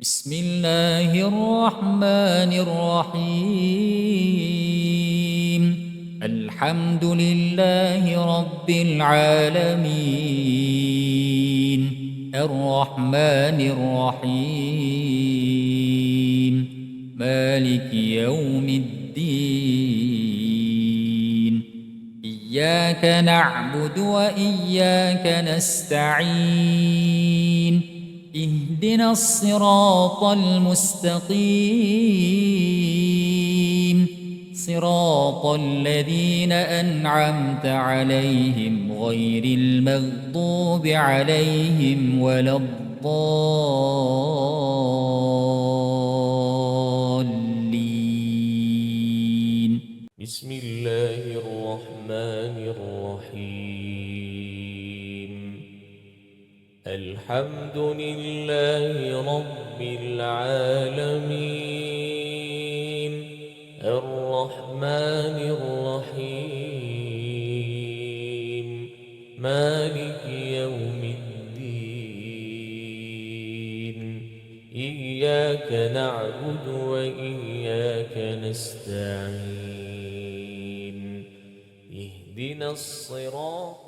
بسم الله الرحمن الرحيم. الحمد لله رب العالمين، الرحمن الرحيم، مالك يوم الدين. إياك نعبد وإياك نستعين. اهدنا الصراط المستقيم، صراط الذين أنعمت عليهم غير المغضوب عليهم ولا الضالين. بسم الله الرحمن الرحيم. الحمد لله رب العالمين، الرحمن الرحيم، مالك يوم الدين. إياك نعبد وإياك نستعين. اهدنا الصراط